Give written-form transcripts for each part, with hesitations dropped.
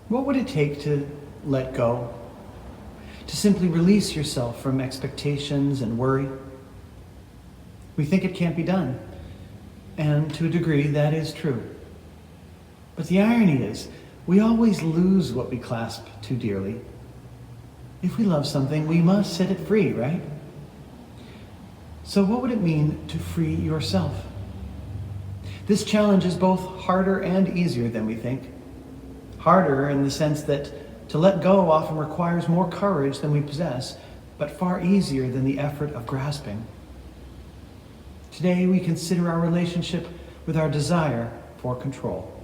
What would it take to let go? To simply release yourself from expectations and worry? We think it can't be done, and to a degree that is true. But the irony is, we always lose what we clasp too dearly. If we love something, we must set it free, right? So what would it mean to free yourself? This challenge is both harder and easier than we think. Harder in the sense that to let go often requires more courage than we possess, but far easier than the effort of grasping. Today we consider our relationship with our desire for control.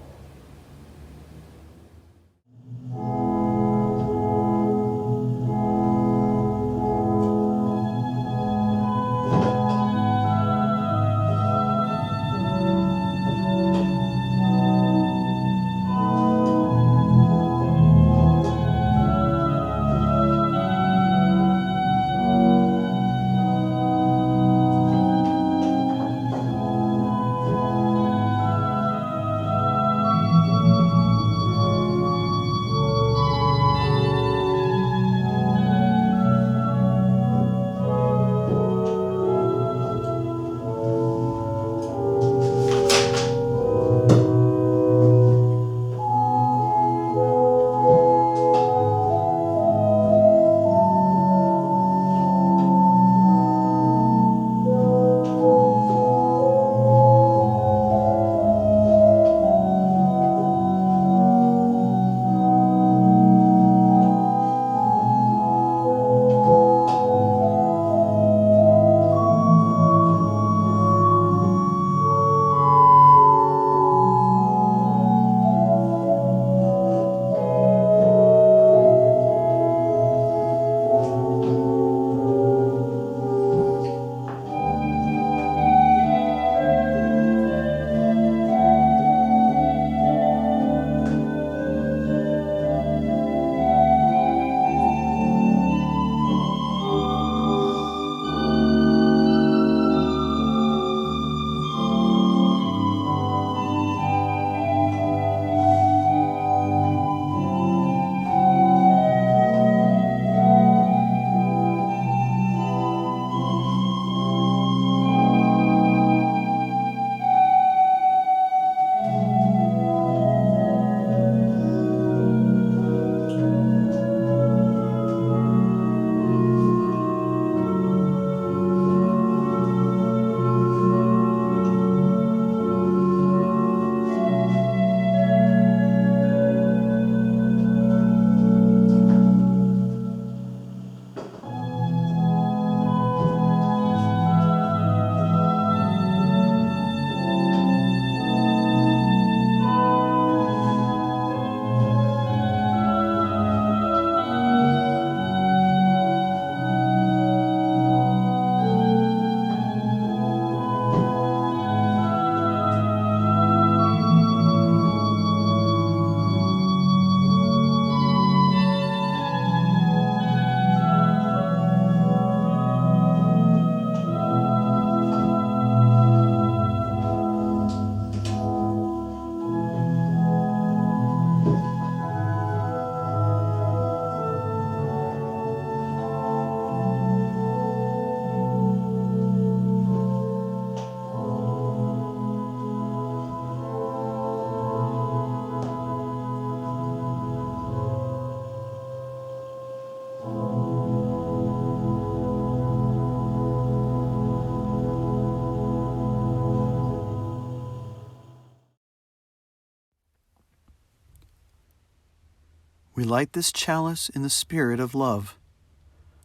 We light this chalice in the spirit of love,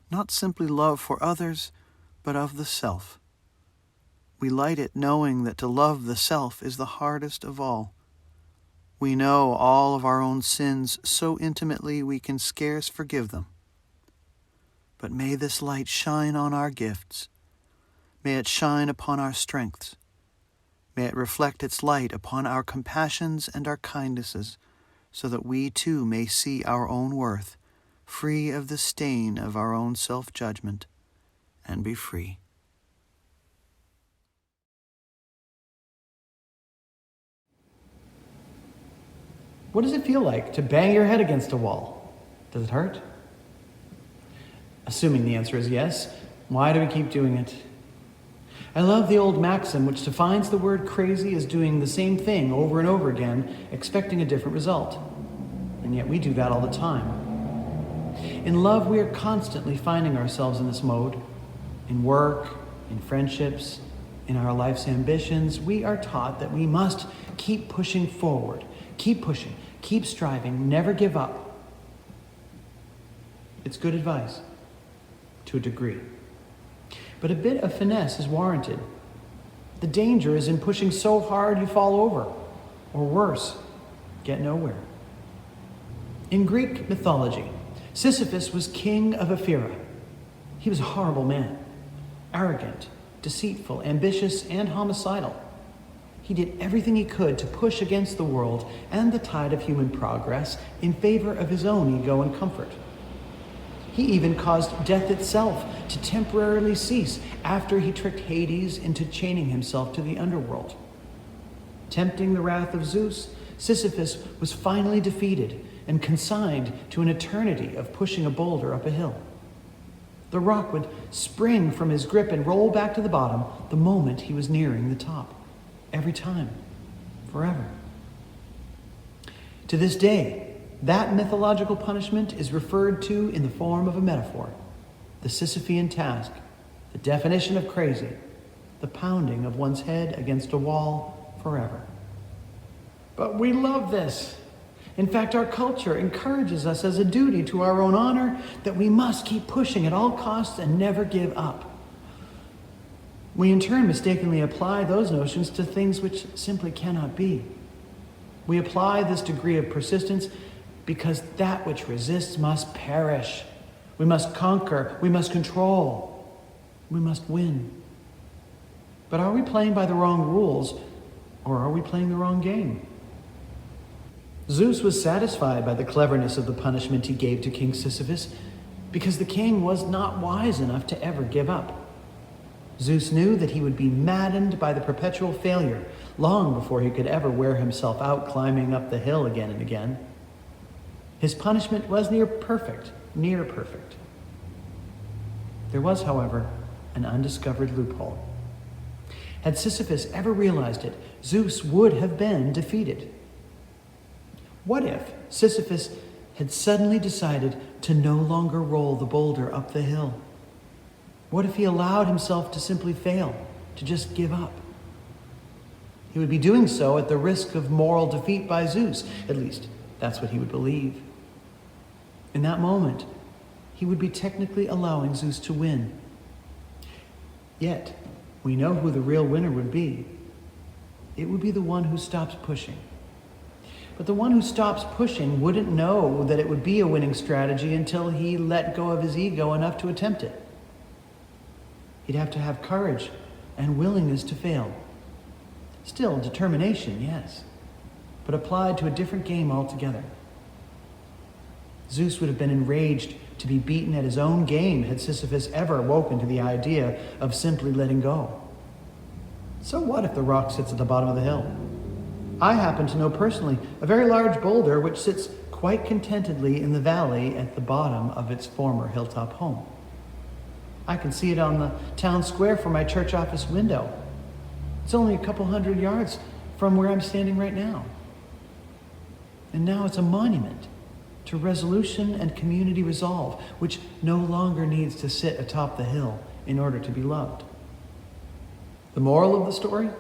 not simply love for others, but of the self. We light it knowing that to love the self is the hardest of all. We know all of our own sins so intimately we can scarce forgive them. But may this light shine on our gifts. May it shine upon our strengths. May it reflect its light upon our compassions and our kindnesses, so that we too may see our own worth, free of the stain of our own self-judgment, and be free. What does it feel like to bang your head against a wall? Does it hurt? Assuming the answer is yes, why do we keep doing it? I love the old maxim which defines the word crazy as doing the same thing over and over again, expecting a different result. And yet we do that all the time. In love, we are constantly finding ourselves in this mode. In work, in friendships, in our life's ambitions, we are taught that we must keep pushing forward, keep pushing, keep striving, never give up. It's good advice, to a degree. But a bit of finesse is warranted. The danger is in pushing so hard you fall over, or worse, get nowhere. In Greek mythology, Sisyphus was king of Ephyra. He was a horrible man, arrogant, deceitful, ambitious, and homicidal. He did everything he could to push against the world and the tide of human progress in favor of his own ego and comfort. He even caused death itself to temporarily cease after he tricked Hades into chaining himself to the underworld. Tempting the wrath of Zeus, Sisyphus was finally defeated and consigned to an eternity of pushing a boulder up a hill. The rock would spring from his grip and roll back to the bottom the moment he was nearing the top. Every time. Forever. To this day, that mythological punishment is referred to in the form of a metaphor. The Sisyphean task, the definition of crazy, the pounding of one's head against a wall forever. But we love this. In fact, our culture encourages us as a duty to our own honor that we must keep pushing at all costs and never give up. We in turn mistakenly apply those notions to things which simply cannot be. We apply this degree of persistence because that which resists must perish. We must conquer, we must control, we must win. But are we playing by the wrong rules, or are we playing the wrong game? Zeus was satisfied by the cleverness of the punishment he gave to King Sisyphus because the king was not wise enough to ever give up. Zeus knew that he would be maddened by the perpetual failure long before he could ever wear himself out climbing up the hill again and again. His punishment was near perfect. There was, however, an undiscovered loophole. Had Sisyphus ever realized it, Zeus would have been defeated. What if Sisyphus had suddenly decided to no longer roll the boulder up the hill? What if he allowed himself to simply fail, to just give up? He would be doing so at the risk of moral defeat by Zeus. At least, that's what he would believe. In that moment, he would be technically allowing Zeus to win. Yet, we know who the real winner would be. It would be the one who stops pushing. But the one who stops pushing wouldn't know that it would be a winning strategy until he let go of his ego enough to attempt it. He'd have to have courage and willingness to fail. Still, determination, yes, but applied to a different game altogether. Zeus would have been enraged to be beaten at his own game had Sisyphus ever awoken to the idea of simply letting go. So what if the rock sits at the bottom of the hill? I happen to know personally a very large boulder which sits quite contentedly in the valley at the bottom of its former hilltop home. I can see it on the town square from my church office window. It's only a couple hundred yards from where I'm standing right now. And now it's a monument to resolution and community resolve, which no longer needs to sit atop the hill in order to be loved. The moral of the story?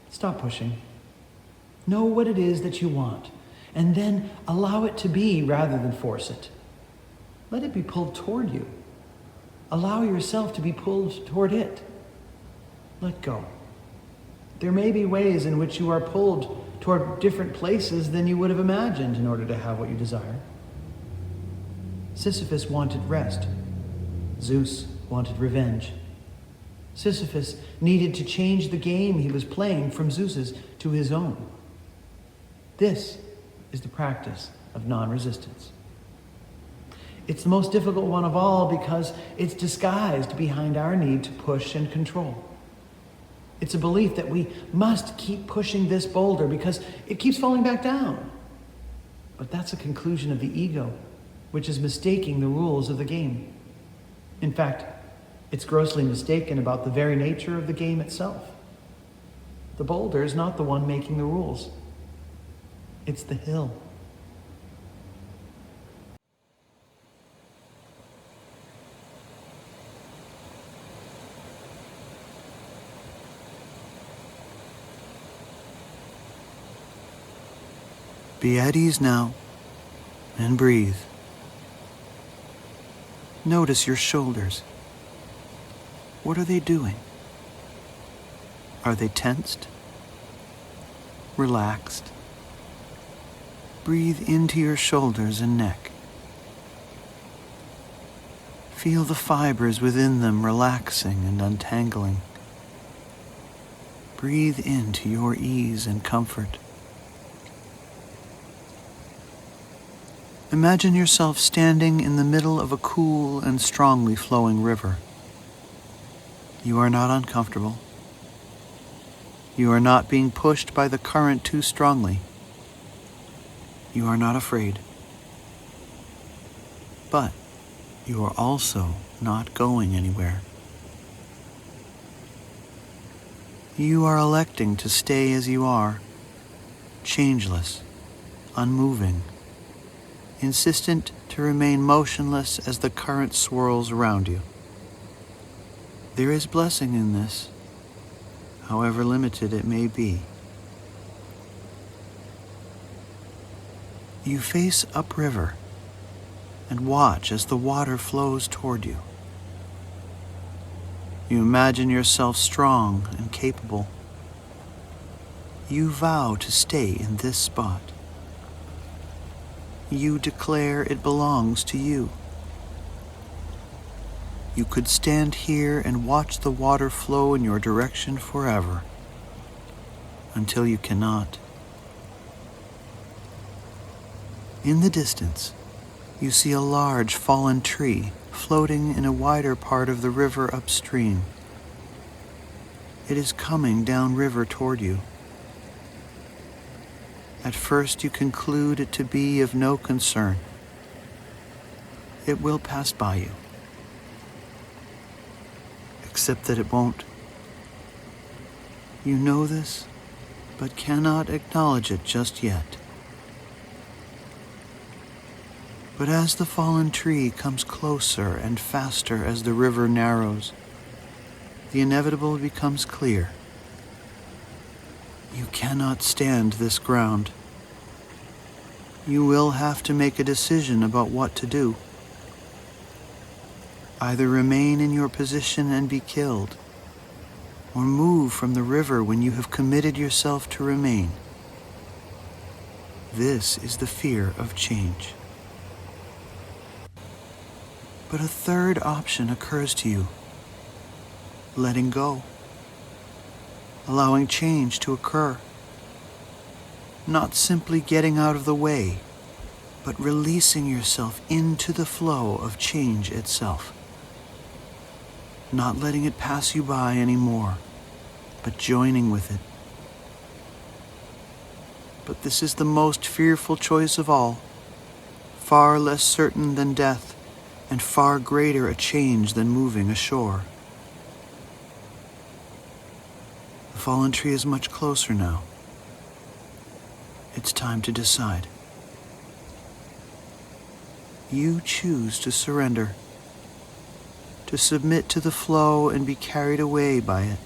Stop pushing. Know what it is that you want, and then allow it to be rather than force it. Let it be pulled toward you. Allow yourself to be pulled toward it. Let go. There may be ways in which you are pulled toward different places than you would have imagined in order to have what you desire. Sisyphus wanted rest. Zeus wanted revenge. Sisyphus needed to change the game he was playing from Zeus's to his own. This is the practice of non-resistance. It's the most difficult one of all because it's disguised behind our need to push and control. It's a belief that we must keep pushing this boulder because it keeps falling back down. But that's a conclusion of the ego, which is mistaking the rules of the game. In fact, it's grossly mistaken about the very nature of the game itself. The boulder is not the one making the rules. It's the hill. Be at ease now and breathe. Notice your shoulders. What are they doing? Are they tensed? Relaxed? Breathe into your shoulders and neck. Feel the fibers within them relaxing and untangling. Breathe into your ease and comfort. Imagine yourself standing in the middle of a cool and strongly flowing river. You are not uncomfortable. You are not being pushed by the current too strongly. You are not afraid. But you are also not going anywhere. You are electing to stay as you are, changeless, unmoving, insistent to remain motionless as the current swirls around you. There is blessing in this, however limited it may be. You face upriver and watch as the water flows toward you. You imagine yourself strong and capable. You vow to stay in this spot. You declare it belongs to you. You could stand here and watch the water flow in your direction forever, until you cannot. In the distance, you see a large fallen tree floating in a wider part of the river upstream. It is coming downriver toward you. At first you conclude it to be of no concern. It will pass by you. Except that it won't. You know this, but cannot acknowledge it just yet. But as the fallen tree comes closer and faster as the river narrows, the inevitable becomes clear. You cannot stand this ground. You will have to make a decision about what to do. Either remain in your position and be killed, or move from the river when you have committed yourself to remain. This is the fear of change. But a third option occurs to you: letting go. Allowing change to occur. Not simply getting out of the way, but releasing yourself into the flow of change itself. Not letting it pass you by anymore, but joining with it. But this is the most fearful choice of all, far less certain than death, and far greater a change than moving ashore. The fallen tree is much closer now. It's time to decide. You choose to surrender, to submit to the flow and be carried away by it.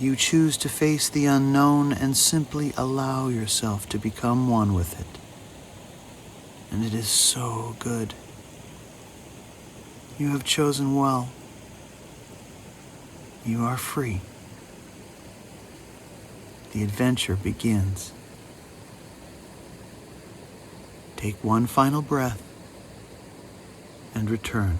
You choose to face the unknown and simply allow yourself to become one with it. And it is so good. You have chosen well. You are free. The adventure begins. Take one final breath and return.